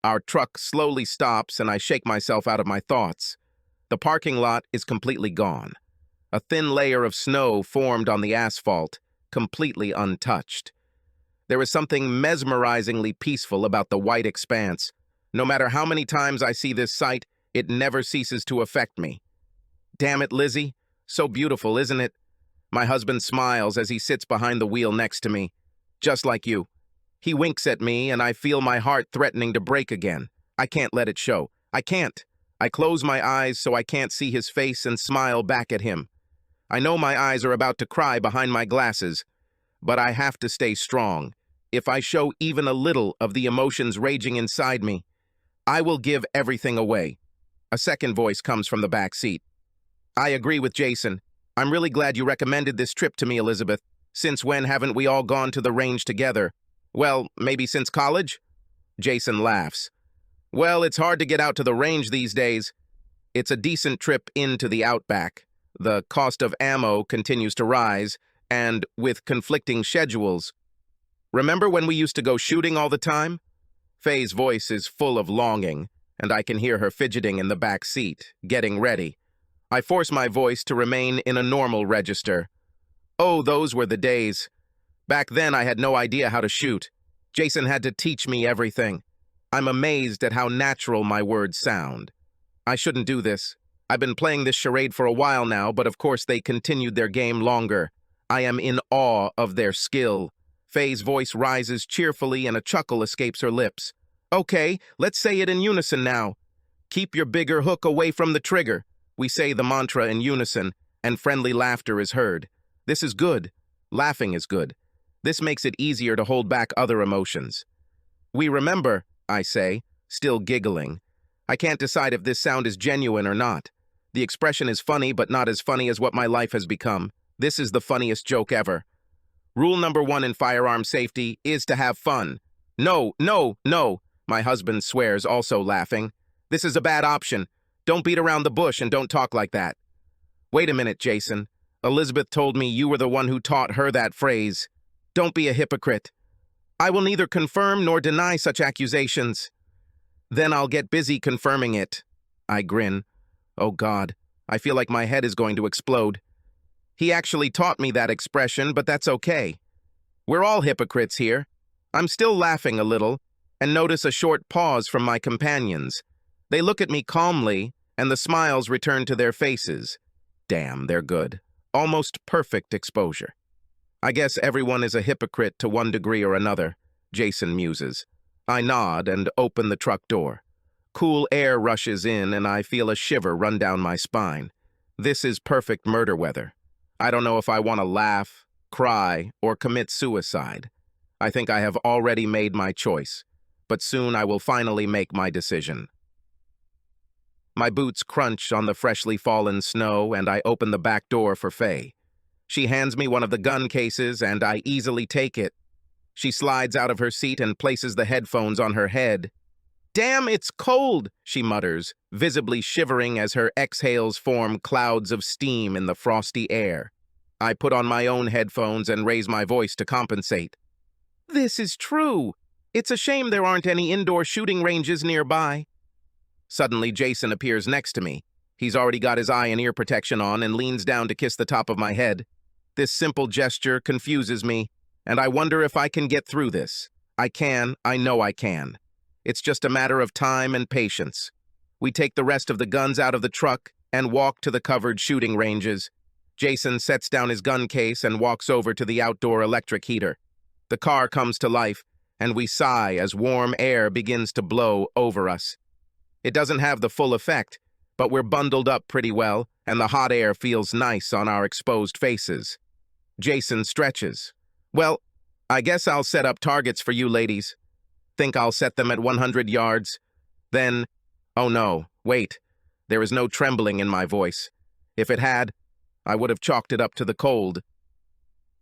Our truck slowly stops and I shake myself out of my thoughts. The parking lot is completely gone. A thin layer of snow formed on the asphalt, completely untouched. There is something mesmerizingly peaceful about the white expanse. No matter how many times I see this sight, it never ceases to affect me. Damn it, Lizzie. So beautiful, isn't it? My husband smiles as he sits behind the wheel next to me. Just like you. He winks at me and I feel my heart threatening to break again. I can't let it show. I can't. I close my eyes so I can't see his face and smile back at him. I know my eyes are about to cry behind my glasses, but I have to stay strong. If I show even a little of the emotions raging inside me, I will give everything away. A second voice comes from the back seat. I agree with Jason. I'm really glad you recommended this trip to me, Elizabeth. Since when haven't we all gone to the range together? Well, maybe since college? Jason laughs. Well, it's hard to get out to the range these days. It's a decent trip into the outback. The cost of ammo continues to rise, and with conflicting schedules. Remember when we used to go shooting all the time? Faye's voice is full of longing, and I can hear her fidgeting in the back seat, getting ready. I force my voice to remain in a normal register. Oh, those were the days. Back then I had no idea how to shoot. Jason had to teach me everything. I'm amazed at how natural my words sound. I shouldn't do this. I've been playing this charade for a while now, but of course they continued their game longer. I am in awe of their skill. Faye's voice rises cheerfully and a chuckle escapes her lips. Okay, let's say it in unison now. Keep your bigger hook away from the trigger. We say the mantra in unison, and friendly laughter is heard. This is good. Laughing is good. This makes it easier to hold back other emotions. We remember, I say, still giggling. I can't decide if this sound is genuine or not. The expression is funny, but not as funny as what my life has become. This is the funniest joke ever. Rule number 1 in firearm safety is to have fun. No, no, no, my husband swears, also laughing. This is a bad option. Don't beat around the bush and don't talk like that. Wait a minute, Jason. Elizabeth told me you were the one who taught her that phrase. Don't be a hypocrite. I will neither confirm nor deny such accusations. Then I'll get busy confirming it. I grin. Oh God, I feel like my head is going to explode. He actually taught me that expression, but that's okay. We're all hypocrites here. I'm still laughing a little, and notice a short pause from my companions. They look at me calmly, and the smiles return to their faces. Damn, they're good. Almost perfect exposure. I guess everyone is a hypocrite to one degree or another, Jason muses. I nod and open the truck door. Cool air rushes in and I feel a shiver run down my spine. This is perfect murder weather. I don't know if I want to laugh, cry, or commit suicide. I think I have already made my choice, but soon I will finally make my decision. My boots crunch on the freshly fallen snow and I open the back door for Faye. She hands me one of the gun cases and I easily take it. She slides out of her seat and places the headphones on her head. Damn, it's cold, she mutters, visibly shivering as her exhales form clouds of steam in the frosty air. I put on my own headphones and raise my voice to compensate. This is true. It's a shame there aren't any indoor shooting ranges nearby. Suddenly, Jason appears next to me. He's already got his eye and ear protection on and leans down to kiss the top of my head. This simple gesture confuses me, and I wonder if I can get through this. I can, I know I can. It's just a matter of time and patience. We take the rest of the guns out of the truck and walk to the covered shooting ranges. Jason sets down his gun case and walks over to the outdoor electric heater. The car comes to life, and we sigh as warm air begins to blow over us. It doesn't have the full effect, but we're bundled up pretty well, and the hot air feels nice on our exposed faces. Jason stretches. Well, I guess I'll set up targets for you ladies. Think I'll set them at 100 yards? Then, oh no, wait. There is no trembling in my voice. If it had, I would have chalked it up to the cold.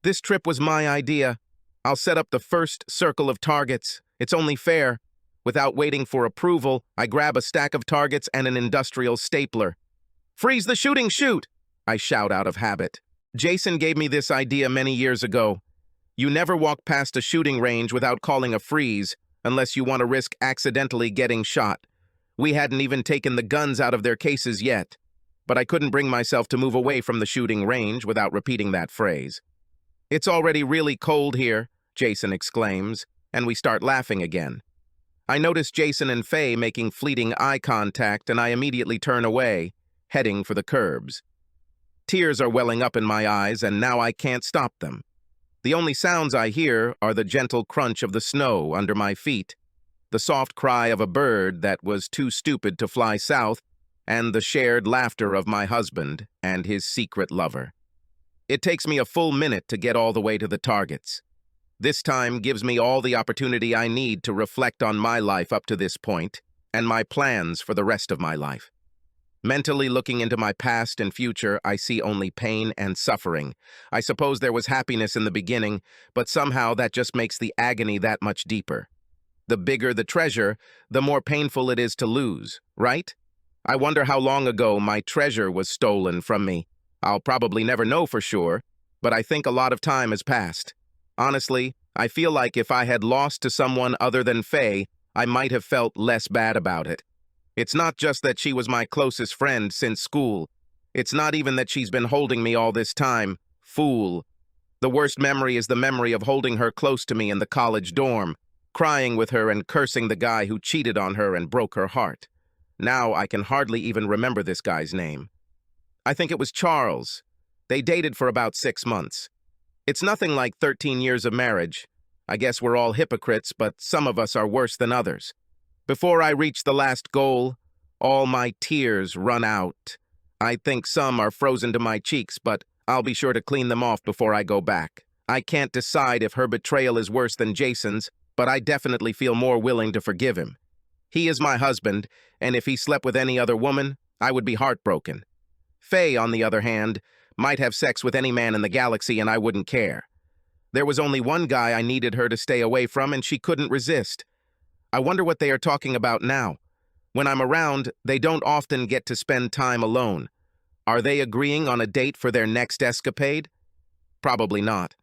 This trip was my idea. I'll set up the first circle of targets. It's only fair. Without waiting for approval, I grab a stack of targets and an industrial stapler. Freeze the shooting, shoot! I shout out of habit. Jason gave me this idea many years ago. You never walk past a shooting range without calling a freeze, unless you want to risk accidentally getting shot. We hadn't even taken the guns out of their cases yet, but I couldn't bring myself to move away from the shooting range without repeating that phrase. "It's already really cold here," Jason exclaims, and we start laughing again. I notice Jason and Faye making fleeting eye contact, and I immediately turn away, heading for the curbs. Tears are welling up in my eyes, and now I can't stop them. The only sounds I hear are the gentle crunch of the snow under my feet, the soft cry of a bird that was too stupid to fly south, and the shared laughter of my husband and his secret lover. It takes me a full minute to get all the way to the targets. This time gives me all the opportunity I need to reflect on my life up to this point and my plans for the rest of my life. Mentally looking into my past and future, I see only pain and suffering. I suppose there was happiness in the beginning, but somehow that just makes the agony that much deeper. The bigger the treasure, the more painful it is to lose, right? I wonder how long ago my treasure was stolen from me. I'll probably never know for sure, but I think a lot of time has passed. Honestly, I feel like if I had lost to someone other than Faye, I might have felt less bad about it. It's not just that she was my closest friend since school. It's not even that she's been holding me all this time. Fool. The worst memory is the memory of holding her close to me in the college dorm, crying with her and cursing the guy who cheated on her and broke her heart. Now I can hardly even remember this guy's name. I think it was Charles. They dated for about 6 months. It's nothing like 13 years of marriage. I guess we're all hypocrites, but some of us are worse than others. Before I reach the last goal, all my tears run out. I think some are frozen to my cheeks, but I'll be sure to clean them off before I go back. I can't decide if her betrayal is worse than Jason's, but I definitely feel more willing to forgive him. He is my husband, and if he slept with any other woman, I would be heartbroken. Faye, on the other hand, might have sex with any man in the galaxy and I wouldn't care. There was only one guy I needed her to stay away from, and she couldn't resist. I wonder what they are talking about now. When I'm around, they don't often get to spend time alone. Are they agreeing on a date for their next escapade? Probably not.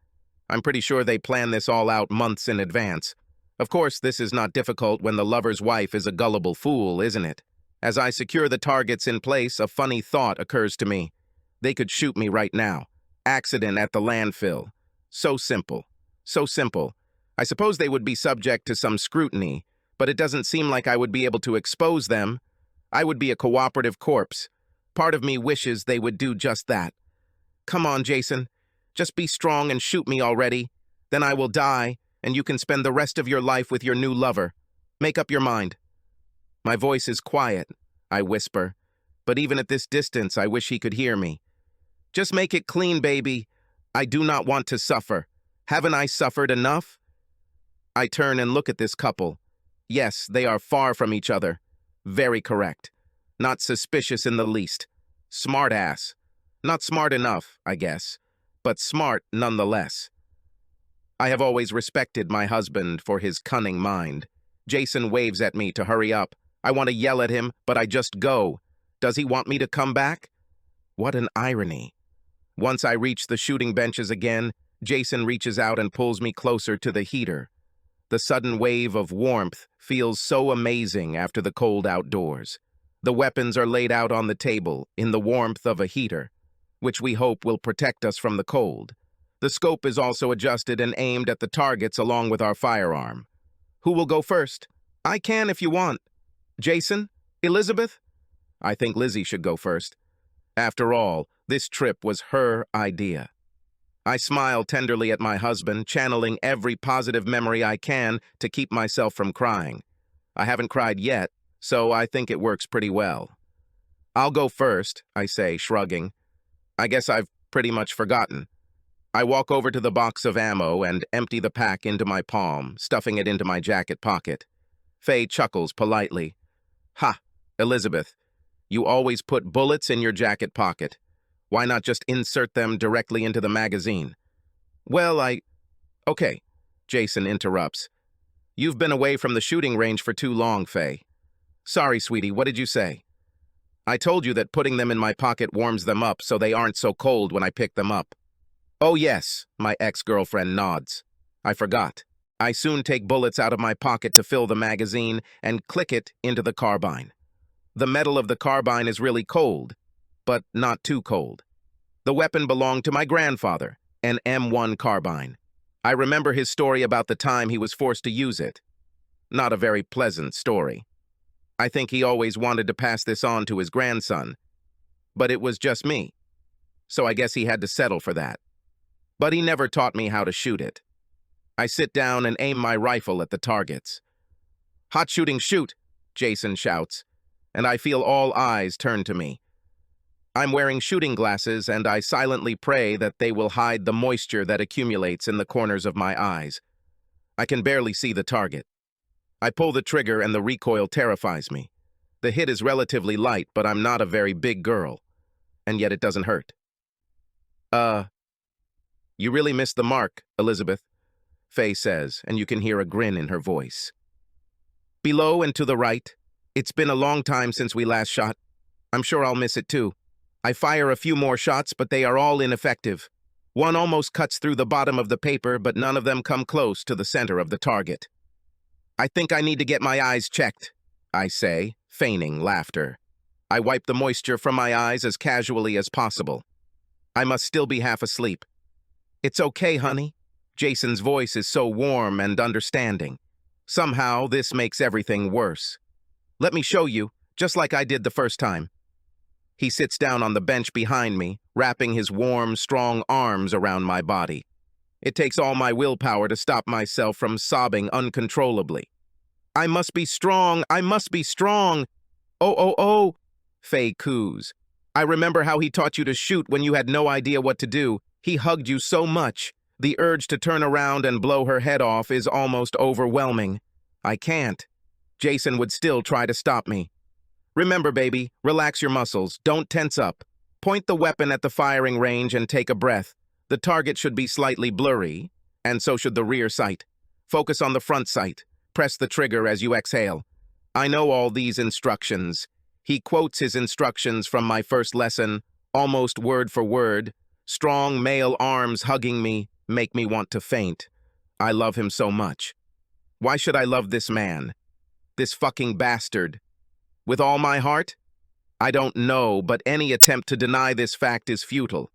I'm pretty sure they plan this all out months in advance. Of course, this is not difficult when the lover's wife is a gullible fool, isn't it? As I secure the targets in place, a funny thought occurs to me. They could shoot me right now. Accident at the landfill. So simple. So simple. I suppose they would be subject to some scrutiny, but it doesn't seem like I would be able to expose them. I would be a cooperative corpse. Part of me wishes they would do just that. Come on, Jason. Just be strong and shoot me already. Then I will die, and you can spend the rest of your life with your new lover. Make up your mind. My voice is quiet, I whisper, but even at this distance, I wish he could hear me. Just make it clean, baby. I do not want to suffer. Haven't I suffered enough? I turn and look at this couple. Yes, they are far from each other. Very correct. Not suspicious in the least. Smart ass. Not smart enough, I guess, but smart nonetheless. I have always respected my husband for his cunning mind. Jason waves at me to hurry up. I want to yell at him, but I just go. Does he want me to come back? What an irony. Once I reach the shooting benches again, Jason reaches out and pulls me closer to the heater. The sudden wave of warmth feels so amazing after the cold outdoors. The weapons are laid out on the table in the warmth of a heater, which we hope will protect us from the cold. The scope is also adjusted and aimed at the targets along with our firearm. Who will go first? I can if you want. Jason? Elizabeth? I think Lizzie should go first. After all, this trip was her idea. I smile tenderly at my husband, channeling every positive memory I can to keep myself from crying. I haven't cried yet, so I think it works pretty well. I'll go first, I say, shrugging. I guess I've pretty much forgotten. I walk over to the box of ammo and empty the pack into my palm, stuffing it into my jacket pocket. Faye chuckles politely. Ha, Elizabeth, you always put bullets in your jacket pocket. Why not just insert them directly into the magazine? Well, Okay, Jason interrupts. You've been away from the shooting range for too long, Faye. Sorry, sweetie, what did you say? I told you that putting them in my pocket warms them up so they aren't so cold when I pick them up. Oh yes, my ex-girlfriend nods. I forgot. I soon take bullets out of my pocket to fill the magazine and click it into the carbine. The metal of the carbine is really cold, but not too cold. The weapon belonged to my grandfather, an M1 carbine. I remember his story about the time he was forced to use it. Not a very pleasant story. I think he always wanted to pass this on to his grandson, but it was just me. So I guess he had to settle for that. But he never taught me how to shoot it. I sit down and aim my rifle at the targets. "Hot shooting, shoot," Jason shouts, and I feel all eyes turn to me. I'm wearing shooting glasses, and I silently pray that they will hide the moisture that accumulates in the corners of my eyes. I can barely see the target. I pull the trigger and the recoil terrifies me. The hit is relatively light, but I'm not a very big girl, and yet it doesn't hurt. You really missed the mark, Elizabeth," Faye says, and you can hear a grin in her voice. "Below and to the right. It's been a long time since we last shot. I'm sure I'll miss it too. I fire a few more shots, but they are all ineffective. One almost cuts through the bottom of the paper, but none of them come close to the center of the target. I think I need to get my eyes checked," I say, feigning laughter. I wipe the moisture from my eyes as casually as possible. I must still be half asleep. "It's okay, honey." Jason's voice is so warm and understanding. Somehow, this makes everything worse. "Let me show you, just like I did the first time." He sits down on the bench behind me, wrapping his warm, strong arms around my body. It takes all my willpower to stop myself from sobbing uncontrollably. "I must be strong! I must be strong!" Oh, Faye coos. "I remember how he taught you to shoot when you had no idea what to do. He hugged you so much. The urge to turn around and blow her head off is almost overwhelming. I can't. Jason would still try to stop me. Remember, baby, relax your muscles. Don't tense up. Point the weapon at the firing range and take a breath. The target should be slightly blurry, and so should the rear sight. Focus on the front sight. Press the trigger as you exhale. I know all these instructions." He quotes his instructions from my first lesson, almost word for word. Strong male arms hugging me make me want to faint. I love him so much. Why should I love this man? This fucking bastard? With all my heart? I don't know, but any attempt to deny this fact is futile.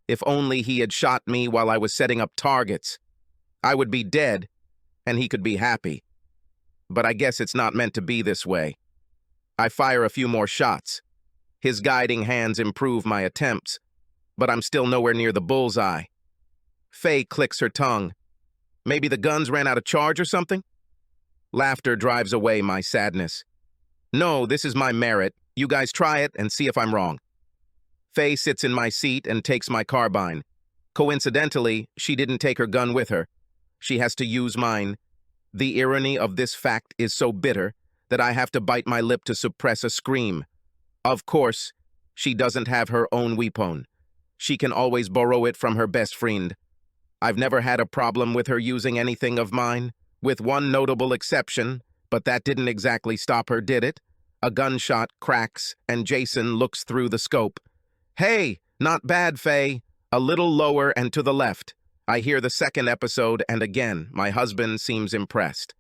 If only he had shot me while I was setting up targets. I would be dead, and he could be happy. But I guess it's not meant to be this way. I fire a few more shots. His guiding hands improve my attempts, but I'm still nowhere near the bullseye. Faye clicks her tongue. Maybe the guns ran out of charge or something? Laughter drives away my sadness. No, this is my merit. You guys try it and see if I'm wrong. Faye sits in my seat and takes my carbine. Coincidentally, she didn't take her gun with her. She has to use mine. The irony of this fact is so bitter that I have to bite my lip to suppress a scream. Of course, she doesn't have her own weapon. She can always borrow it from her best friend. I've never had a problem with her using anything of mine, with one notable exception, but that didn't exactly stop her, did it? A gunshot cracks, and Jason looks through the scope. "Hey, not bad, Faye. A little lower and to the left." I hear the second episode, and again, my husband seems impressed.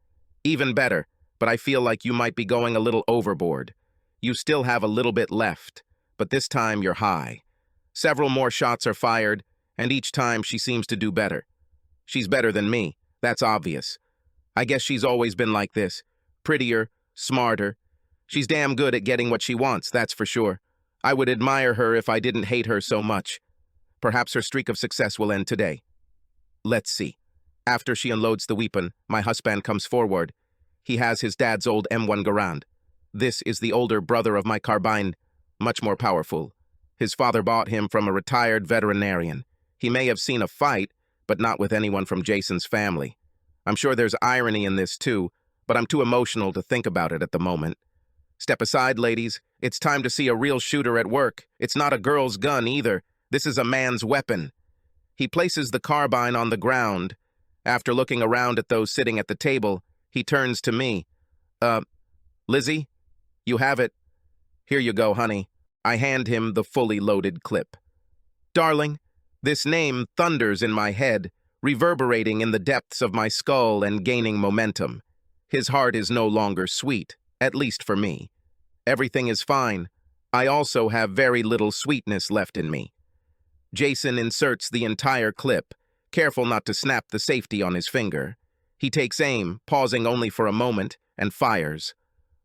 "Even better, but I feel like you might be going a little overboard. You still have a little bit left, but this time you're high." Several more shots are fired, and each time she seems to do better. She's better than me, that's obvious. I guess she's always been like this. Prettier, smarter. She's damn good at getting what she wants, that's for sure. I would admire her if I didn't hate her so much. Perhaps her streak of success will end today. Let's see. After she unloads the weapon, my husband comes forward. He has his dad's old M1 Garand. This is the older brother of my carbine, much more powerful. His father bought him from a retired veterinarian. He may have seen a fight, but not with anyone from Jason's family. I'm sure there's irony in this too, but I'm too emotional to think about it at the moment. Step aside, ladies. It's time to see a real shooter at work. It's not a girl's gun either. This is a man's weapon. He places the carbine on the ground. After looking around at those sitting at the table, he turns to me. Lizzie, you have it. Here you go, honey." I hand him the fully loaded clip. Darling, this name thunders in my head. reverberating in the depths of my skull and gaining momentum. His heart is no longer sweet, at least for me. Everything is fine. I also have very little sweetness left in me. Jason inserts the entire clip, careful not to snap the safety on his finger. He takes aim, pausing only for a moment, and fires.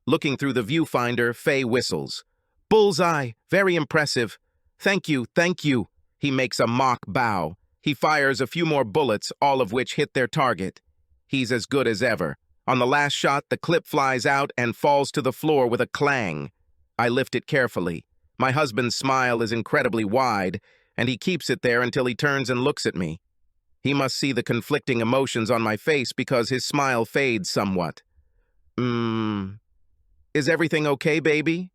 Looking through the viewfinder, Faye whistles. "Bullseye! Very impressive. Thank you, thank you." He makes a mock bow. He fires a few more bullets, all of which hit their target. He's as good as ever. On the last shot, the clip flies out and falls to the floor with a clang. I lift it carefully. My husband's smile is incredibly wide, and he keeps it there until he turns and looks at me. He must see the conflicting emotions on my face because his smile fades somewhat. Is everything okay, baby?"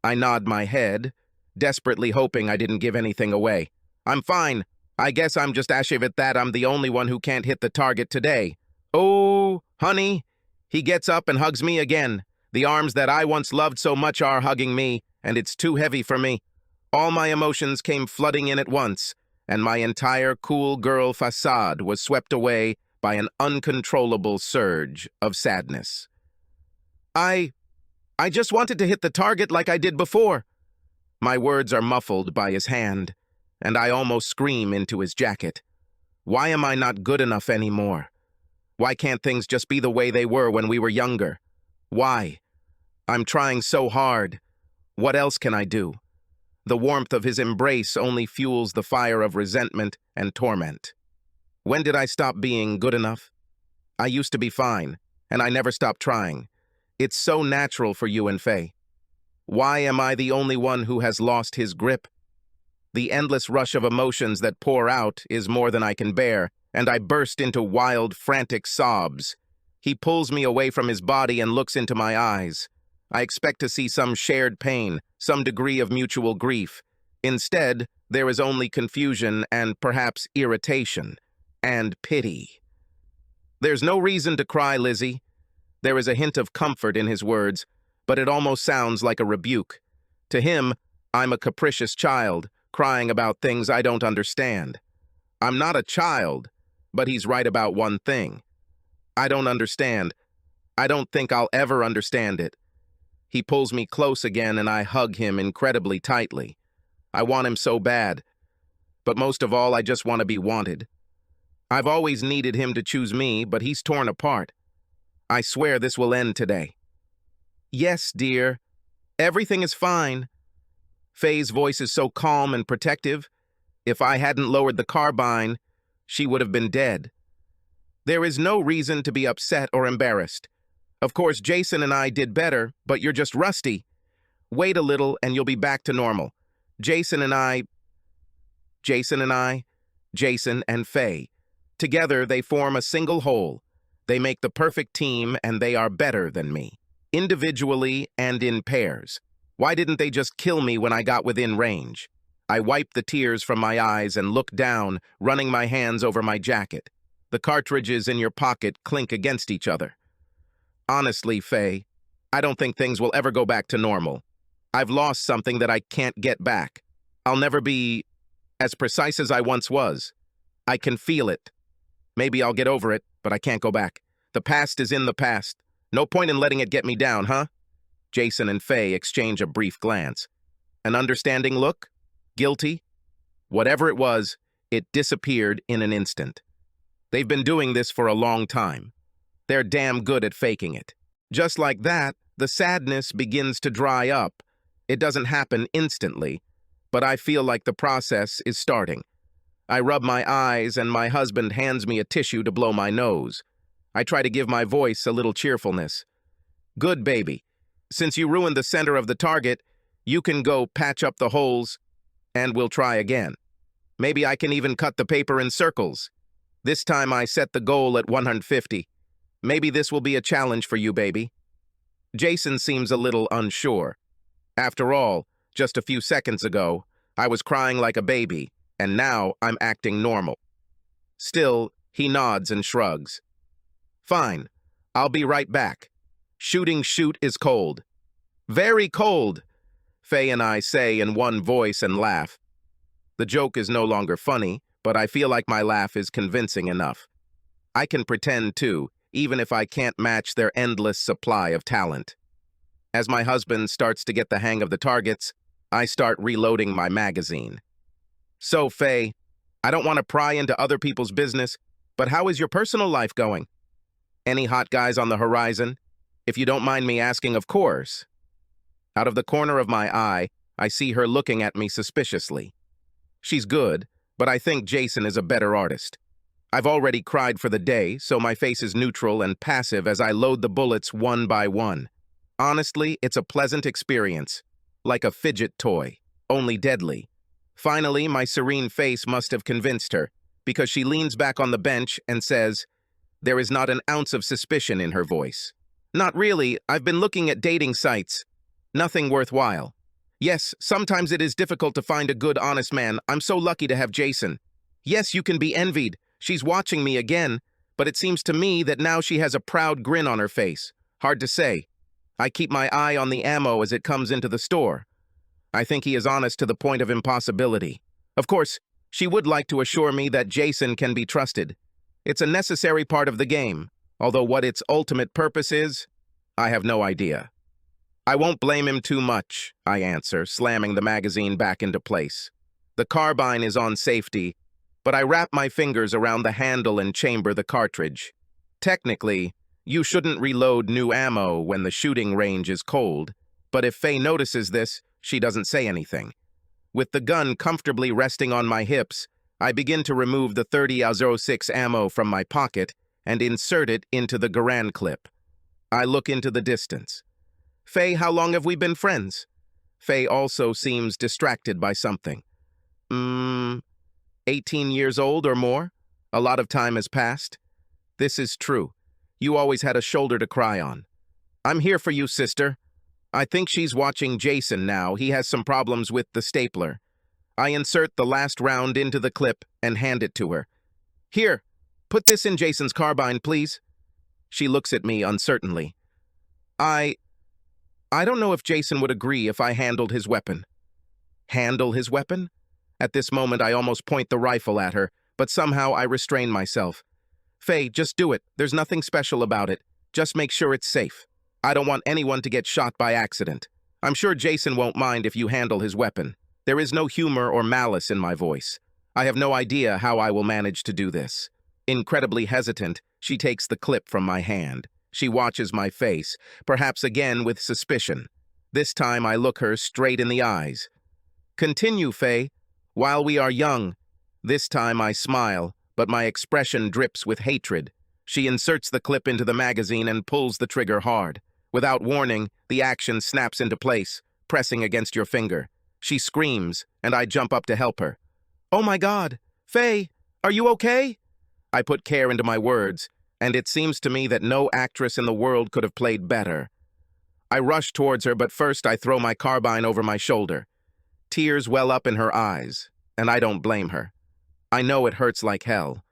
I nod my head, desperately hoping I didn't give anything away. "I'm fine. I guess I'm just ashamed that I'm the only one who can't hit the target today." "Oh, honey." He gets up and hugs me again. The arms that I once loved so much are hugging me, and it's too heavy for me. All my emotions came flooding in at once, and my entire cool girl facade was swept away by an uncontrollable surge of sadness. I just wanted to hit the target like I did before." My words are muffled by his hand, and I almost scream into his jacket. Why am I not good enough anymore? Why can't things just be the way they were when we were younger? Why? I'm trying so hard. What else can I do? The warmth of his embrace only fuels the fire of resentment and torment. When did I stop being good enough? I used to be fine, and I never stopped trying. It's so natural for you and Faye. Why am I the only one who has lost his grip? The endless rush of emotions that pour out is more than I can bear, and I burst into wild, frantic sobs. He pulls me away from his body and looks into my eyes. I expect to see some shared pain, some degree of mutual grief. Instead, there is only confusion and perhaps irritation and pity. "There's no reason to cry, Lizzie." There is a hint of comfort in his words, but it almost sounds like a rebuke. To him, I'm a capricious child, crying about things I don't understand. I'm not a child, but he's right about one thing. I don't understand. I don't think I'll ever understand it. He pulls me close again and I hug him incredibly tightly. I want him so bad. But most of all, I just want to be wanted. I've always needed him to choose me, but he's torn apart. I swear this will end today. "Yes, dear. Everything is fine." Faye's voice is so calm and protective. If I hadn't lowered the carbine, she would have been dead. There is no reason to be upset or embarrassed. Of course, Jason and I did better, but you're just rusty. Wait a little and you'll be back to normal. Jason and Faye. Together, they form a single whole. They make the perfect team, and they are better than me, individually and in pairs. Why didn't they just kill me when I got within range? I wiped the tears from my eyes and looked down, running my hands over my jacket. The cartridges in your pocket clink against each other. Honestly, Faye, I don't think things will ever go back to normal. I've lost something that I can't get back. I'll never be as precise as I once was. I can feel it. Maybe I'll get over it, but I can't go back. The past is in the past. No point in letting it get me down, huh? Jason and Faye exchange a brief glance. An understanding look? Guilty? Whatever it was, it disappeared in an instant. They've been doing this for a long time. They're damn good at faking it. Just like that, the sadness begins to dry up. It doesn't happen instantly, but I feel like the process is starting. I rub my eyes and my husband hands me a tissue to blow my nose. I try to give my voice a little cheerfulness. Good, baby. Since you ruined the center of the target, you can go patch up the holes, and we'll try again. Maybe I can even cut the paper in circles. This time I set the goal at 150. Maybe this will be a challenge for you, baby. Jason seems a little unsure. After all, just a few seconds ago, I was crying like a baby, and now I'm acting normal. Still, he nods and shrugs. Fine, I'll be right back. Shooting shoot is cold. Very cold, Faye and I say in one voice and laugh. The joke is no longer funny, but I feel like my laugh is convincing enough. I can pretend too, even if I can't match their endless supply of talent. As my husband starts to get the hang of the targets, I start reloading my magazine. So, Faye, I don't want to pry into other people's business, but how is your personal life going? Any hot guys on the horizon? If you don't mind me asking, of course. Out of the corner of my eye, I see her looking at me suspiciously. She's good, but I think Jason is a better artist. I've already cried for the day, so my face is neutral and passive as I load the bullets one by one. Honestly, it's a pleasant experience, like a fidget toy, only deadly. Finally, my serene face must have convinced her, because she leans back on the bench and says, there is not an ounce of suspicion in her voice. Not really, I've been looking at dating sites. Nothing worthwhile. Yes, sometimes it is difficult to find a good, honest man. I'm so lucky to have Jason. Yes, you can be envied. She's watching me again, but it seems to me that now she has a proud grin on her face. Hard to say. I keep my eye on the ammo as it comes into the store. I think he is honest to the point of impossibility. Of course, she would like to assure me that Jason can be trusted. It's a necessary part of the game, although what its ultimate purpose is, I have no idea. I won't blame him too much, I answer, slamming the magazine back into place. The carbine is on safety, but I wrap my fingers around the handle and chamber the cartridge. Technically, you shouldn't reload new ammo when the shooting range is cold, but if Faye notices this, she doesn't say anything. With the gun comfortably resting on my hips, I begin to remove the 30-06 ammo from my pocket and insert it into the Garand clip. I look into the distance. Faye, how long have we been friends? Faye also seems distracted by something. 18 years old or more? A lot of time has passed. This is true. You always had a shoulder to cry on. I'm here for you, sister. I think she's watching Jason now. He has some problems with the stapler. I insert the last round into the clip and hand it to her. Here, put this in Jason's carbine, please. She looks at me uncertainly. I don't know if Jason would agree if I handled his weapon. Handle his weapon? At this moment, I almost point the rifle at her, but somehow I restrain myself. Faye, just do it. There's nothing special about it. Just make sure it's safe. I don't want anyone to get shot by accident. I'm sure Jason won't mind if you handle his weapon. There is no humor or malice in my voice. I have no idea how I will manage to do this. Incredibly hesitant, she takes the clip from my hand. She watches my face, perhaps again with suspicion. This time I look her straight in the eyes. Continue, Faye. While we are young. This time I smile, but my expression drips with hatred. She inserts the clip into the magazine and pulls the trigger hard. Without warning, the action snaps into place, pressing against your finger. She screams, and I jump up to help her. Oh my God! Faye, are you okay? I put care into my words, and it seems to me that no actress in the world could have played better. I rush towards her, but first I throw my carbine over my shoulder. Tears well up in her eyes, and I don't blame her. I know it hurts like hell.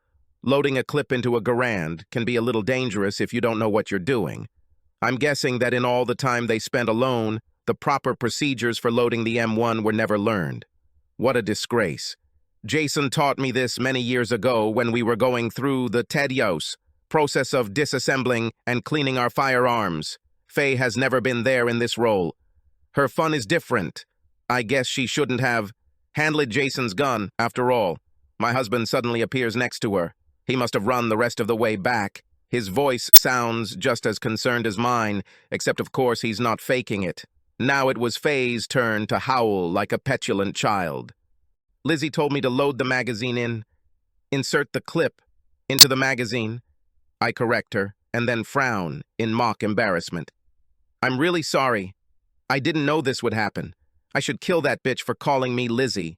Loading a clip into a Garand can be a little dangerous if you don't know what you're doing. I'm guessing that in all the time they spent alone, the proper procedures for loading the M1 were never learned. What a disgrace. Jason taught me this many years ago when we were going through the tedious process of disassembling and cleaning our firearms. Faye has never been there in this role. Her fun is different. I guess she shouldn't have handled Jason's gun, after all. My husband suddenly appears next to her. He must have run the rest of the way back. His voice sounds just as concerned as mine, except of course he's not faking it. Now it was Faye's turn to howl like a petulant child. Lizzie told me to load the magazine in. Insert the clip into the magazine. I correct her, and then frown in mock embarrassment. I'm really sorry. I didn't know this would happen. I should kill that bitch for calling me Lizzie.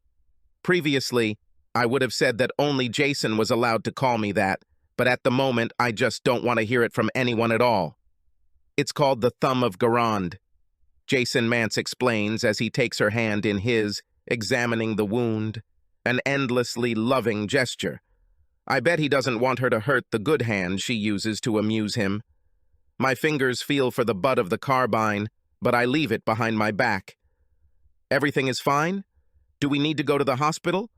Previously, I would have said that only Jason was allowed to call me that, but at the moment, I just don't want to hear it from anyone at all. It's called the Thumb of Garand. Jason Mance explains as he takes her hand in his, examining the wound, an endlessly loving gesture. I bet he doesn't want her to hurt the good hand she uses to amuse him. My fingers feel for the butt of the carbine, but I leave it behind my back. Everything is fine? Do we need to go to the hospital?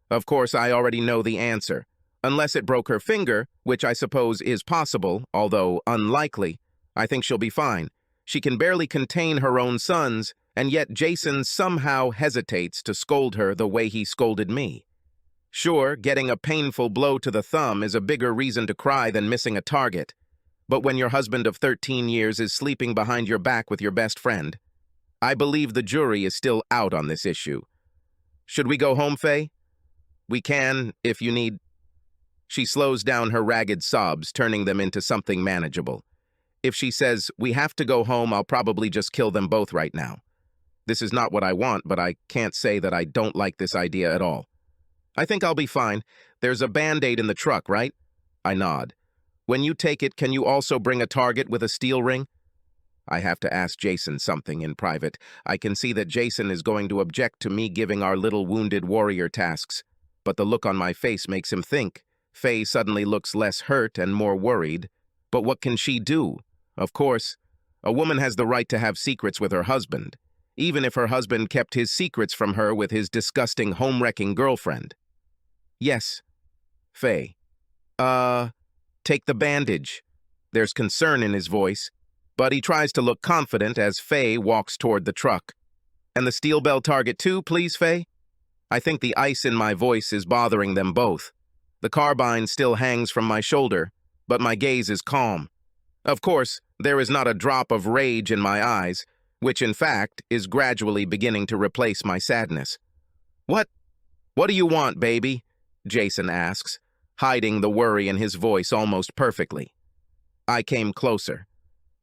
Of course, I already know the answer. Unless it broke her finger, which I suppose is possible, although unlikely, I think she'll be fine. She can barely contain her own sons, and yet Jason somehow hesitates to scold her the way he scolded me. Sure, getting a painful blow to the thumb is a bigger reason to cry than missing a target. But when your husband of 13 years is sleeping behind your back with your best friend, I believe the jury is still out on this issue. Should we go home, Faye? We can, if you need. She slows down her ragged sobs, turning them into something manageable. If she says, we have to go home, I'll probably just kill them both right now. This is not what I want, but I can't say that I don't like this idea at all. I think I'll be fine. There's a Band-Aid in the truck, right? I nod. When you take it, can you also bring a target with a steel ring? I have to ask Jason something in private. I can see that Jason is going to object to me giving our little wounded warrior tasks, but the look on my face makes him think. Faye suddenly looks less hurt and more worried. But what can she do? Of course, a woman has the right to have secrets with her husband, even if her husband kept his secrets from her with his disgusting home-wrecking girlfriend. Yes. Faye. Take the bandage. There's concern in his voice, but he tries to look confident as Faye walks toward the truck. And the steel bell target too, please, Faye? I think the ice in my voice is bothering them both. The carbine still hangs from my shoulder, but my gaze is calm. Of course, there is not a drop of rage in my eyes, which in fact is gradually beginning to replace my sadness. What do you want, baby? Jason asks, hiding the worry in his voice almost perfectly. I came closer.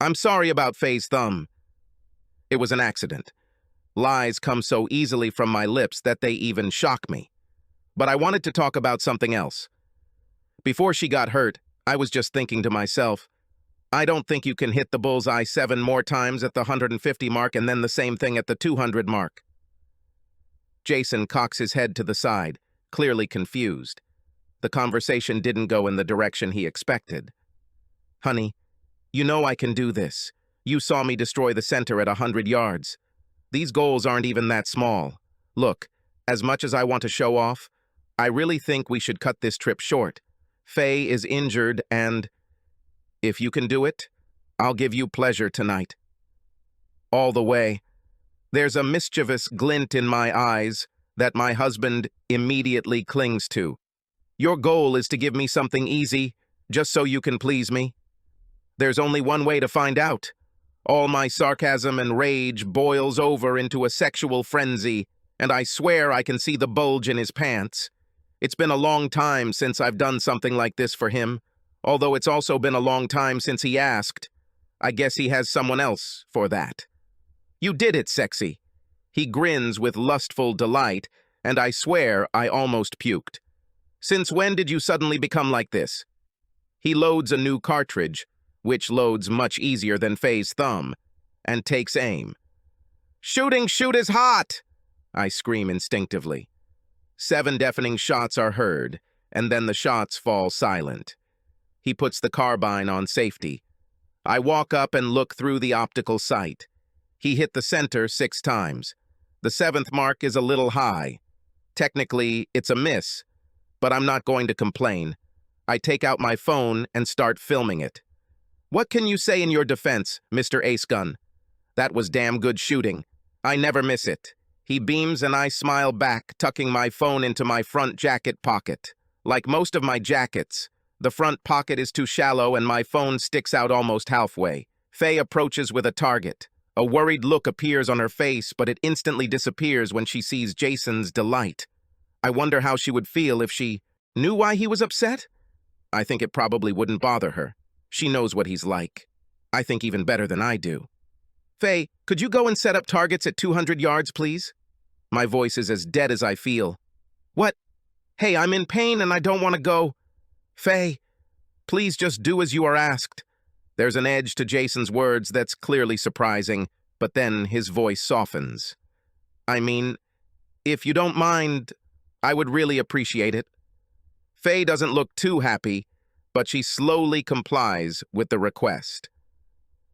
I'm sorry about Faye's thumb. It was an accident. Lies come so easily from my lips that they even shock me. But I wanted to talk about something else. Before she got hurt, I was just thinking to myself, I don't think you can hit the bullseye 7 more times at the 150 mark and then the same thing at the 200 mark. Jason cocks his head to the side, clearly confused. The conversation didn't go in the direction he expected. Honey, you know I can do this. You saw me destroy the center at 100 yards. These goals aren't even that small. Look, as much as I want to show off, I really think we should cut this trip short. Faye is injured and, if you can do it, I'll give you pleasure tonight. All the way. There's a mischievous glint in my eyes that my husband immediately clings to. Your goal is to give me something easy, just so you can please me. There's only one way to find out. All my sarcasm and rage boils over into a sexual frenzy, and I swear I can see the bulge in his pants. It's been a long time since I've done something like this for him, although it's also been a long time since he asked. I guess he has someone else for that. You did it, sexy. He grins with lustful delight, and I swear I almost puked. Since when did you suddenly become like this? He loads a new cartridge, which loads much easier than Faye's thumb, and takes aim. Shooting shoot is hot! I scream instinctively. 7 deafening shots are heard, and then the shots fall silent. He puts the carbine on safety. I walk up and look through the optical sight. He hit the center 6 times. The 7th mark is a little high. Technically, it's a miss, but I'm not going to complain. I take out my phone and start filming it. What can you say in your defense, Mr. Ace Gun? That was damn good shooting. I never miss it. He beams and I smile back, tucking my phone into my front jacket pocket. Like most of my jackets, the front pocket is too shallow and my phone sticks out almost halfway. Faye approaches with a target. A worried look appears on her face, but it instantly disappears when she sees Jason's delight. I wonder how she would feel if she knew why he was upset? I think it probably wouldn't bother her. She knows what he's like. I think even better than I do. Faye, could you go and set up targets at 200 yards, please? My voice is as dead as I feel. What? Hey, I'm in pain and I don't want to go. Faye, please just do as you are asked. There's an edge to Jason's words that's clearly surprising, but then his voice softens. I mean, if you don't mind, I would really appreciate it. Faye doesn't look too happy, but she slowly complies with the request.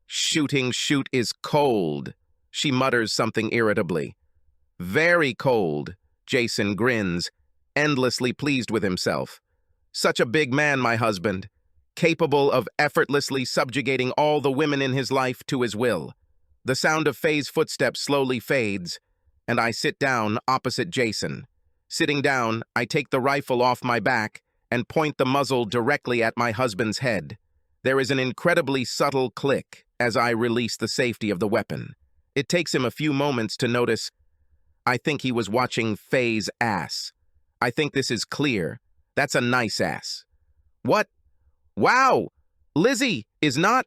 Shooting shoot is cold, she mutters something irritably. Very cold, Jason grins, endlessly pleased with himself. Such a big man, my husband, capable of effortlessly subjugating all the women in his life to his will. The sound of Faye's footsteps slowly fades, and I sit down opposite Jason. Sitting down, I take the rifle off my back and point the muzzle directly at my husband's head. There is an incredibly subtle click as I release the safety of the weapon. It takes him a few moments to notice. I think he was watching Faye's ass. I think this is clear. That's a nice ass. What? Wow! Lizzie is not...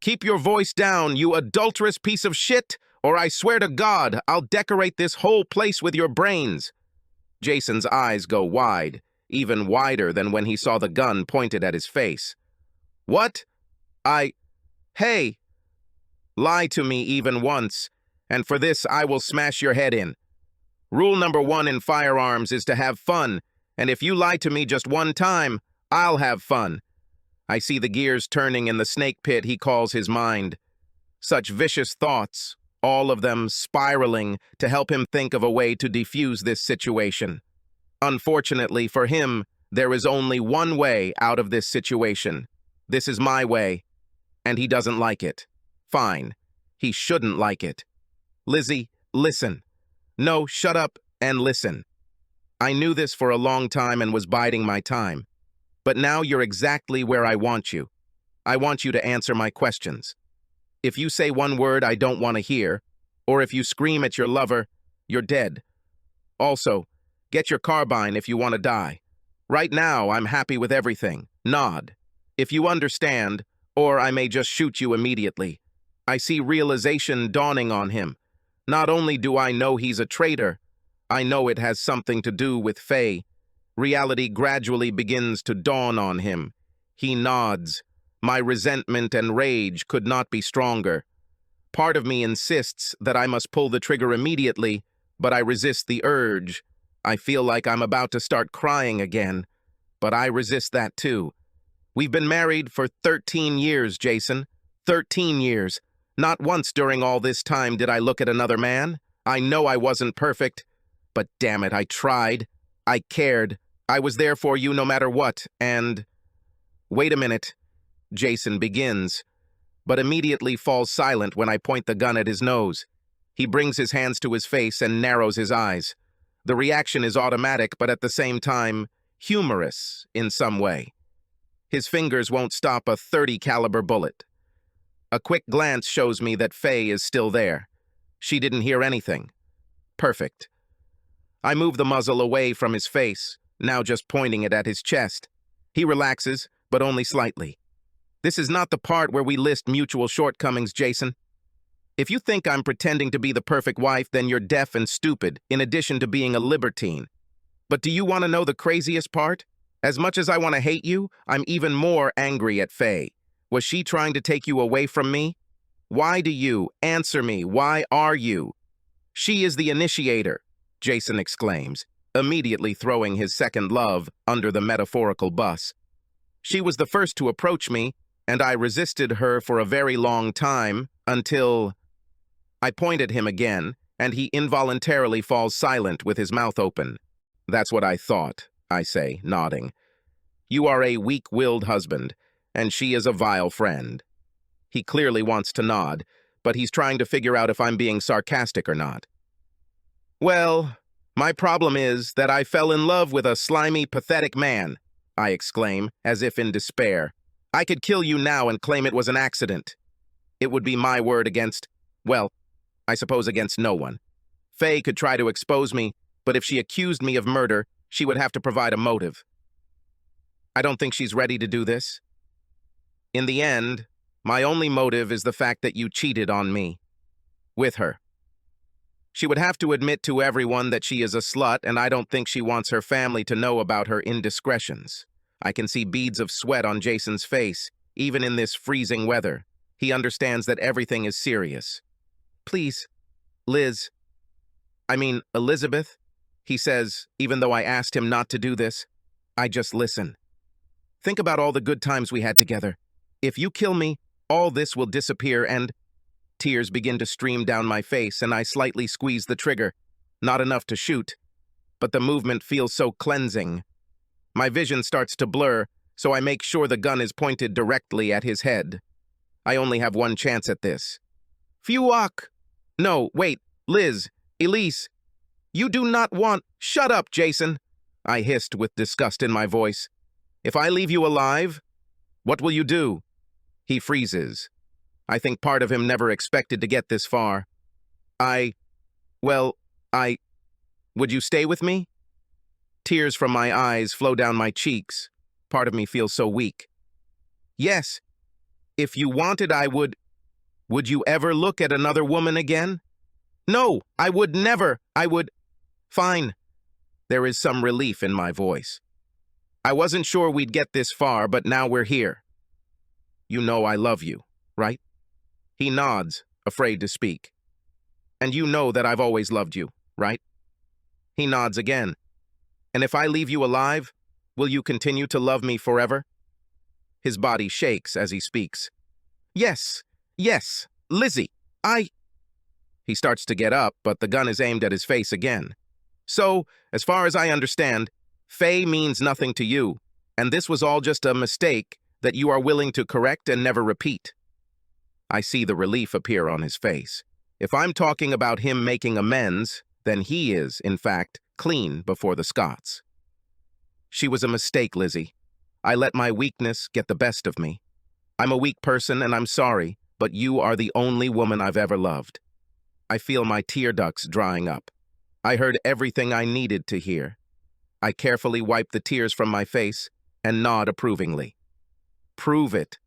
Keep your voice down, you adulterous piece of shit, or I swear to God, I'll decorate this whole place with your brains. Jason's eyes go wide, even wider than when he saw the gun pointed at his face. What? Hey! Lie to me even once, and for this I will smash your head in. Rule number 1 in firearms is to have fun, and if you lie to me just one time, I'll have fun. I see the gears turning in the snake pit he calls his mind. Such vicious thoughts, all of them spiraling to help him think of a way to defuse this situation. Unfortunately for him, there is only one way out of this situation. This is my way, and he doesn't like it. Fine. He shouldn't like it. Lizzie, listen. No, shut up and listen. I knew this for a long time and was biding my time. But now you're exactly where I want you. I want you to answer my questions. If you say one word I don't want to hear, or if you scream at your lover, you're dead. Also, get your carbine if you want to die. Right now, I'm happy with everything. Nod. If you understand, or I may just shoot you immediately. I see realization dawning on him. Not only do I know he's a traitor, I know it has something to do with Faye. Reality gradually begins to dawn on him. He nods. My resentment and rage could not be stronger. Part of me insists that I must pull the trigger immediately, but I resist the urge. I feel like I'm about to start crying again, but I resist that too. We've been married for 13 years, Jason. 13 years. Not once during all this time did I look at another man. I know I wasn't perfect, but damn it, I tried. I cared. I was there for you no matter what, and... Wait a minute. Jason begins, but immediately falls silent when I point the gun at his nose. He brings his hands to his face and narrows his eyes. The reaction is automatic, but at the same time, humorous in some way. His fingers won't stop a .30 caliber bullet. A quick glance shows me that Faye is still there. She didn't hear anything. Perfect. I move the muzzle away from his face, now just pointing it at his chest. He relaxes, but only slightly. This is not the part where we list mutual shortcomings, Jason. If you think I'm pretending to be the perfect wife, then you're deaf and stupid, in addition to being a libertine. But do you want to know the craziest part? As much as I want to hate you, I'm even more angry at Faye. Was she trying to take you away from me? Why do you? Answer me. Why are you? She is the initiator, Jason exclaims, immediately throwing his second love under the metaphorical bus. She was the first to approach me, and I resisted her for a very long time, until... I point at him again, and he involuntarily falls silent with his mouth open. That's what I thought, I say, nodding. You are a weak-willed husband, and she is a vile friend. He clearly wants to nod, but he's trying to figure out if I'm being sarcastic or not. Well, my problem is that I fell in love with a slimy, pathetic man, I exclaim, as if in despair. I could kill you now and claim it was an accident. It would be my word against, well, I suppose against no one. Faye could try to expose me, but if she accused me of murder, she would have to provide a motive. I don't think she's ready to do this. In the end, my only motive is the fact that you cheated on me. With her. She would have to admit to everyone that she is a slut, and I don't think she wants her family to know about her indiscretions. I can see beads of sweat on Jason's face, even in this freezing weather. He understands that everything is serious. Please, Elizabeth, he says, even though I asked him not to do this. I just listen. Think about all the good times we had together. If you kill me, all this will disappear and... Tears begin to stream down my face and I slightly squeeze the trigger. Not enough to shoot, but the movement feels so cleansing. My vision starts to blur, so I make sure the gun is pointed directly at his head. I only have one chance at this. Fuck! No, wait, Liz, Elise, you do not want— Shut up, Jason! I hissed with disgust in my voice. If I leave you alive, what will you do? He freezes. I think part of him never expected to get this far. Would you stay with me? Tears from my eyes flow down my cheeks. Part of me feels so weak. Yes. If you wanted, I would. Would you ever look at another woman again? No, I would never. I would. Fine. There is some relief in my voice. I wasn't sure we'd get this far, but now we're here. You know I love you, right? He nods, afraid to speak. And you know that I've always loved you, right? He nods again. And if I leave you alive, will you continue to love me forever? His body shakes as he speaks. Yes, Lizzie, He starts to get up, but the gun is aimed at his face again. So, as far as I understand, Faye means nothing to you, and this was all just a mistake that you are willing to correct and never repeat. I see the relief appear on his face. If I'm talking about him making amends, then he is, in fact, clean before the Scots. She was a mistake, Lizzie. I let my weakness get the best of me. I'm a weak person and I'm sorry, but you are the only woman I've ever loved. I feel my tear ducts drying up. I heard everything I needed to hear. I carefully wipe the tears from my face and nod approvingly. Prove it,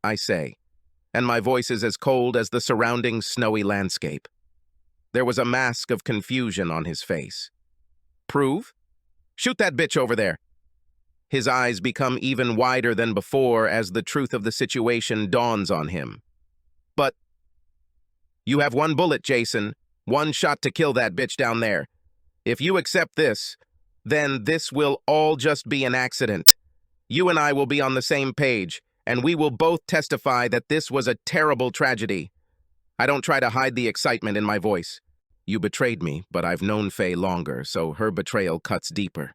I say, and my voice is as cold as the surrounding snowy landscape. There was a mask of confusion on his face. Prove? Shoot that bitch over there. His eyes become even wider than before as the truth of the situation dawns on him. But you have one bullet, Jason. One shot to kill that bitch down there. If you accept this, then this will all just be an accident. You and I will be on the same page, and we will both testify that this was a terrible tragedy. I don't try to hide the excitement in my voice. You betrayed me, but I've known Faye longer, so her betrayal cuts deeper.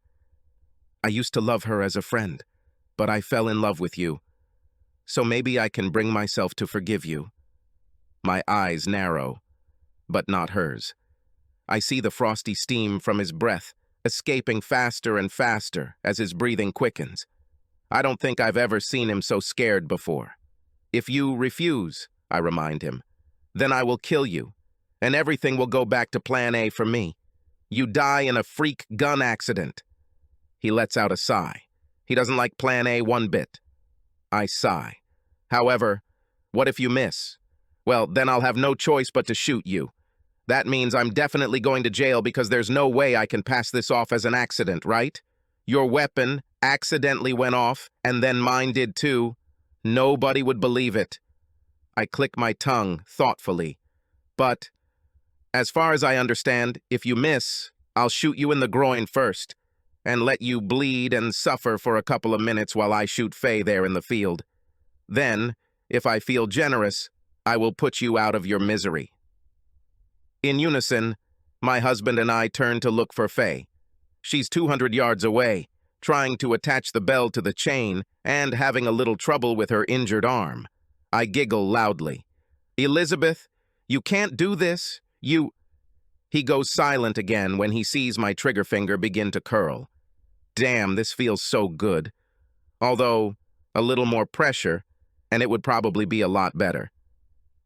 I used to love her as a friend, but I fell in love with you. So maybe I can bring myself to forgive you. My eyes narrow, but not hers. I see the frosty steam from his breath, escaping faster and faster as his breathing quickens. I don't think I've ever seen him so scared before. If you refuse, I remind him, then I will kill you, and everything will go back to plan A for me. You die in a freak gun accident. He lets out a sigh. He doesn't like plan A one bit. I sigh. However, what if you miss? Well, then I'll have no choice but to shoot you. That means I'm definitely going to jail because there's no way I can pass this off as an accident, right? Your weapon accidentally went off, and then mine did too. Nobody would believe it. I click my tongue thoughtfully. But, as far as I understand, if you miss, I'll shoot you in the groin first, and let you bleed and suffer for a couple of minutes while I shoot Faye there in the field. Then, if I feel generous, I will put you out of your misery. In unison, my husband and I turn to look for Faye. She's 200 yards away, trying to attach the bell to the chain and having a little trouble with her injured arm. I giggle loudly. Elizabeth, you can't do this. He goes silent again when he sees my trigger finger begin to curl. Damn, this feels so good. Although, a little more pressure, and it would probably be a lot better.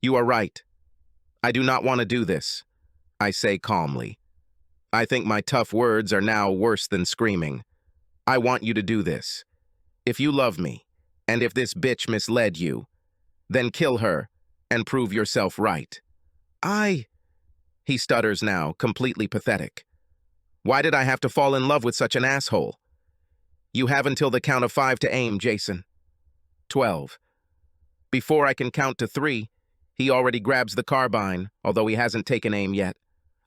You are right. I do not want to do this, I say calmly. I think my tough words are now worse than screaming. I want you to do this. If you love me, and if this bitch misled you, then kill her and prove yourself right. He stutters now, completely pathetic. Why did I have to fall in love with such an asshole? You have until the count of 5 to aim, Jason. 12. Before I can count to 3, he already grabs the carbine, although he hasn't taken aim yet.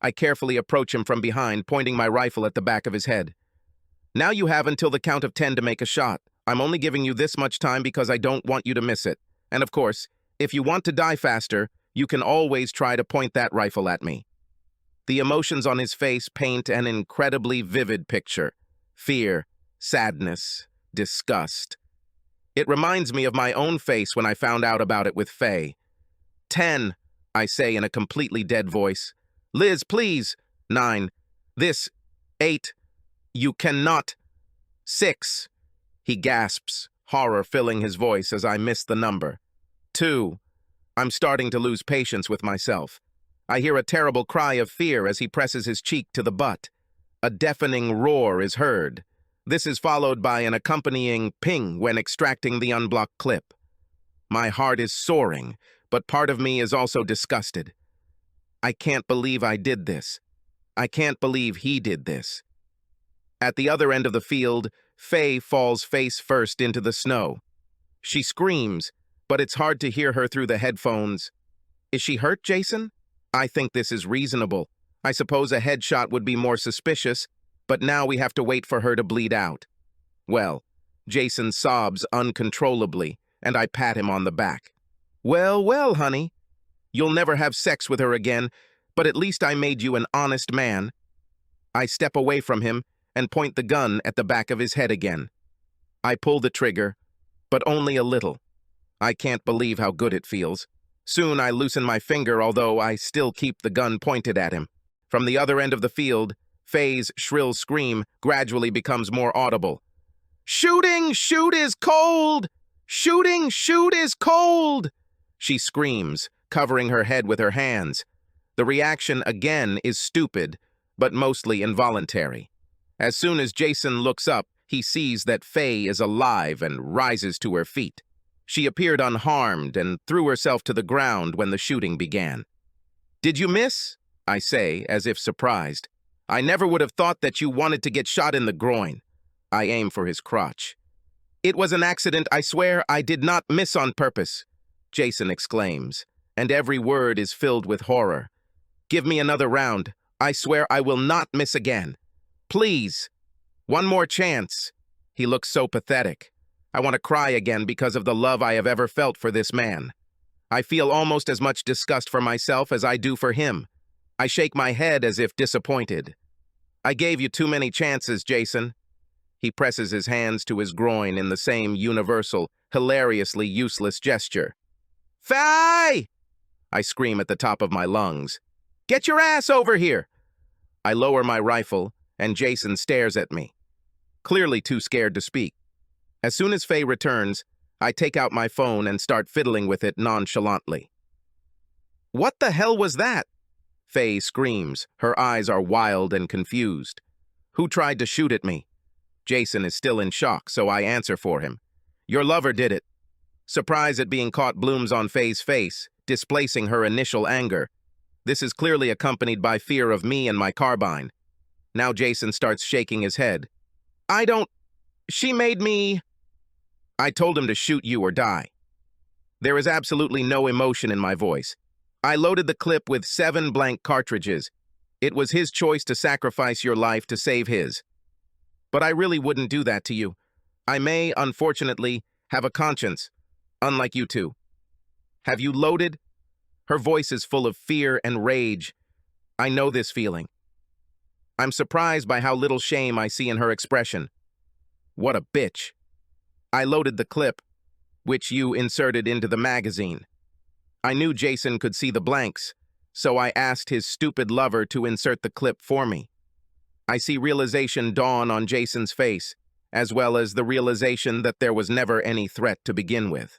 I carefully approach him from behind, pointing my rifle at the back of his head. Now you have until the count of 10 to make a shot. I'm only giving you this much time because I don't want you to miss it. And of course, if you want to die faster, you can always try to point that rifle at me. The emotions on his face paint an incredibly vivid picture. Fear, sadness, disgust. It reminds me of my own face when I found out about it with Faye. 10, I say in a completely dead voice. Liz, please. 9. This. 8. You cannot. 6. He gasps, horror filling his voice as I miss the number. 2. I'm starting to lose patience with myself. I hear a terrible cry of fear as he presses his cheek to the butt. A deafening roar is heard. This is followed by an accompanying ping when extracting the unblocked clip. My heart is soaring, but part of me is also disgusted. I can't believe I did this. I can't believe he did this. At the other end of the field, Faye falls face first into the snow. She screams, but it's hard to hear her through the headphones. Is she hurt, Jason? I think this is reasonable. I suppose a headshot would be more suspicious, but now we have to wait for her to bleed out. Well, Jason sobs uncontrollably, and I pat him on the back. Well, well, honey. You'll never have sex with her again, but at least I made you an honest man. I step away from him and point the gun at the back of his head again. I pull the trigger, but only a little. I can't believe how good it feels. Soon I loosen my finger, although I still keep the gun pointed at him. From the other end of the field, Faye's shrill scream gradually becomes more audible. Shooting, shoot is cold! Shooting, shoot is cold! She screams, covering her head with her hands. The reaction again is stupid, but mostly involuntary. As soon as Jason looks up, he sees that Faye is alive and rises to her feet. She appeared unharmed and threw herself to the ground when the shooting began. Did you miss? I say, as if surprised. I never would have thought that you wanted to get shot in the groin. I aim for his crotch. It was an accident, I swear. I did not miss on purpose, Jason exclaims, and every word is filled with horror. Give me another round. I swear I will not miss again. Please. One more chance. He looks so pathetic. I want to cry again because of the love I have ever felt for this man. I feel almost as much disgust for myself as I do for him. I shake my head as if disappointed. I gave you too many chances, Jason. He presses his hands to his groin in the same universal, hilariously useless gesture. Faye! I scream at the top of my lungs. Get your ass over here! I lower my rifle, and Jason stares at me, clearly too scared to speak. As soon as Faye returns, I take out my phone and start fiddling with it nonchalantly. What the hell was that? Faye screams. Her eyes are wild and confused. Who tried to shoot at me? Jason is still in shock, so I answer for him. Your lover did it. Surprise at being caught blooms on Faye's face, displacing her initial anger. This is clearly accompanied by fear of me and my carbine. Now Jason starts shaking his head. She made me... I told him to shoot you or die. There is absolutely no emotion in my voice. I loaded the clip with 7 blank cartridges. It was his choice to sacrifice your life to save his. But I really wouldn't do that to you. I may, unfortunately, have a conscience, unlike you two. Have you loaded? Her voice is full of fear and rage. I know this feeling. I'm surprised by how little shame I see in her expression. What a bitch. I loaded the clip, which you inserted into the magazine. I knew Jason could see the blanks, so I asked his stupid lover to insert the clip for me. I see realization dawn on Jason's face, as well as the realization that there was never any threat to begin with.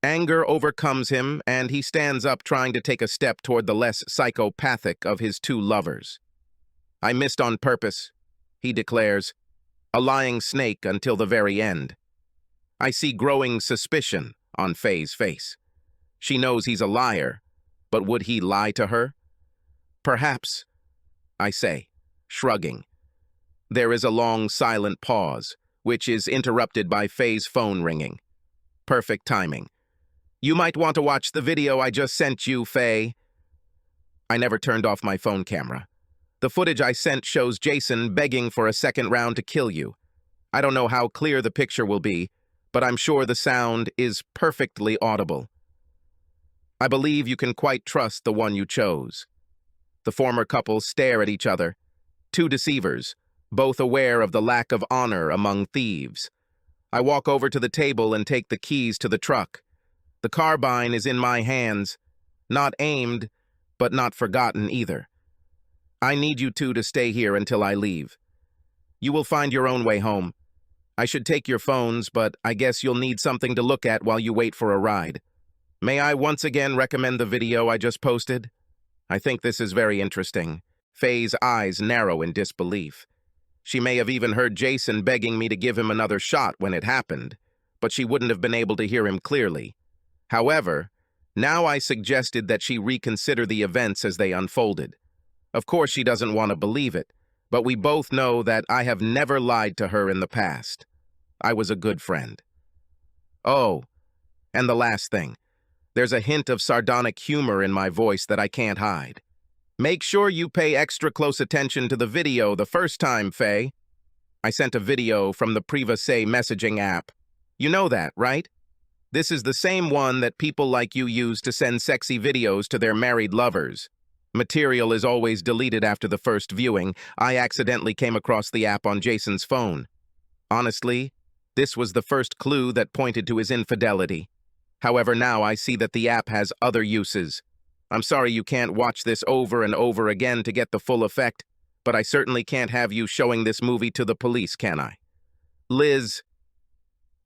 Anger overcomes him, and he stands up trying to take a step toward the less psychopathic of his two lovers. I missed on purpose, he declares, a lying snake until the very end. I see growing suspicion on Faye's face. She knows he's a liar, but would he lie to her? Perhaps, I say, shrugging. There is a long, silent pause, which is interrupted by Faye's phone ringing. Perfect timing. You might want to watch the video I just sent you, Faye. I never turned off my phone camera. The footage I sent shows Jason begging for a second round to kill you. I don't know how clear the picture will be, but I'm sure the sound is perfectly audible. I believe you can quite trust the one you chose. The former couple stare at each other. Two deceivers, both aware of the lack of honor among thieves. I walk over to the table and take the keys to the truck. The carbine is in my hands, not aimed, but not forgotten either. I need you two to stay here until I leave. You will find your own way home. I should take your phones, but I guess you'll need something to look at while you wait for a ride. May I once again recommend the video I just posted? I think this is very interesting. Faye's eyes narrow in disbelief. She may have even heard Jason begging me to give him another shot when it happened, but she wouldn't have been able to hear him clearly. However, now I suggested that she reconsider the events as they unfolded. Of course she doesn't want to believe it, but we both know that I have never lied to her in the past. I was a good friend. Oh, and the last thing. There's a hint of sardonic humor in my voice that I can't hide. Make sure you pay extra close attention to the video the first time, Faye. I sent a video from the Privacy messaging app. You know that, right? This is the same one that people like you use to send sexy videos to their married lovers. Material is always deleted after the first viewing. I accidentally came across the app on Jason's phone. Honestly, this was the first clue that pointed to his infidelity. However, now I see that the app has other uses. I'm sorry you can't watch this over and over again to get the full effect, but I certainly can't have you showing this movie to the police, can I? Liz.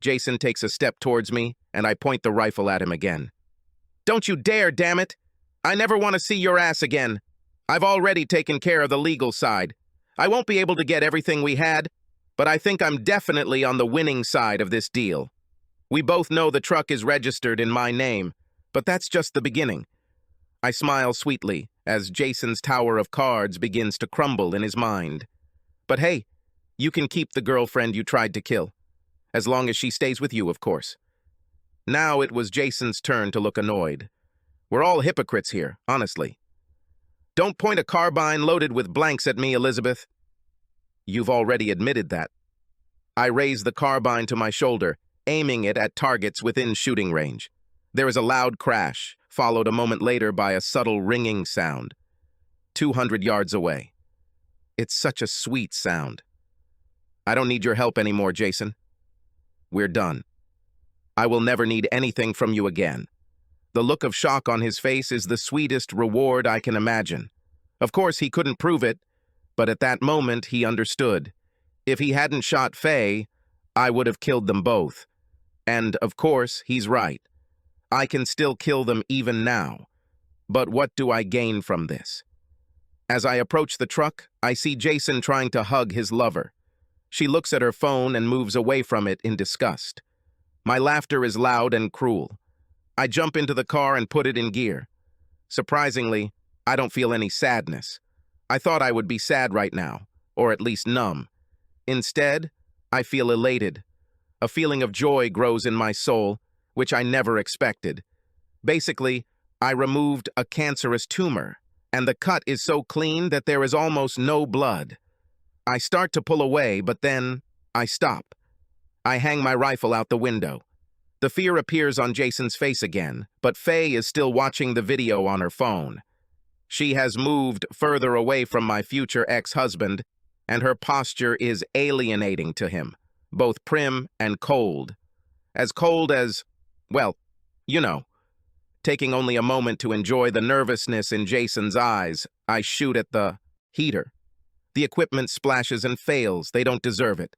Jason takes a step towards me, and I point the rifle at him again. Don't you dare, damn it! I never want to see your ass again. I've already taken care of the legal side. I won't be able to get everything we had, but I think I'm definitely on the winning side of this deal. We both know the truck is registered in my name, but that's just the beginning. I smile sweetly as Jason's tower of cards begins to crumble in his mind. But hey, you can keep the girlfriend you tried to kill. As long as she stays with you, of course. Now it was Jason's turn to look annoyed. We're all hypocrites here, honestly. Don't point a carbine loaded with blanks at me, Elizabeth. You've already admitted that. I raise the carbine to my shoulder, aiming it at targets within shooting range. There is a loud crash, followed a moment later by a subtle ringing sound. 200 yards away. It's such a sweet sound. I don't need your help anymore, Jason. We're done. I will never need anything from you again. The look of shock on his face is the sweetest reward I can imagine. Of course, he couldn't prove it, but at that moment he understood. If he hadn't shot Faye, I would have killed them both. And, of course, he's right. I can still kill them even now. But what do I gain from this? As I approach the truck, I see Jason trying to hug his lover. She looks at her phone and moves away from it in disgust. My laughter is loud and cruel. I jump into the car and put it in gear. Surprisingly, I don't feel any sadness. I thought I would be sad right now, or at least numb. Instead, I feel elated. A feeling of joy grows in my soul, which I never expected. Basically, I removed a cancerous tumor, and the cut is so clean that there is almost no blood. I start to pull away, but then I stop. I hang my rifle out the window. The fear appears on Jason's face again, but Faye is still watching the video on her phone. She has moved further away from my future ex-husband, and her posture is alienating to him, both prim and cold. As cold as, well, you know. Taking only a moment to enjoy the nervousness in Jason's eyes, I shoot at the heater. The equipment splashes and fails. They don't deserve it.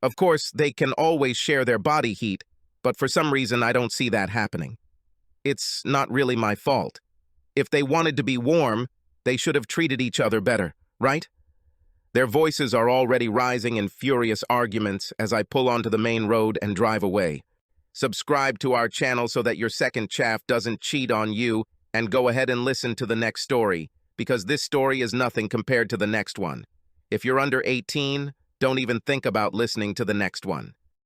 Of course, they can always share their body heat, but for some reason I don't see that happening. It's not really my fault. If they wanted to be warm, they should have treated each other better, right? Their voices are already rising in furious arguments as I pull onto the main road and drive away. Subscribe to our channel so that your second chaff doesn't cheat on you, and go ahead and listen to the next story, because this story is nothing compared to the next one. If you're under 18, don't even think about listening to the next one.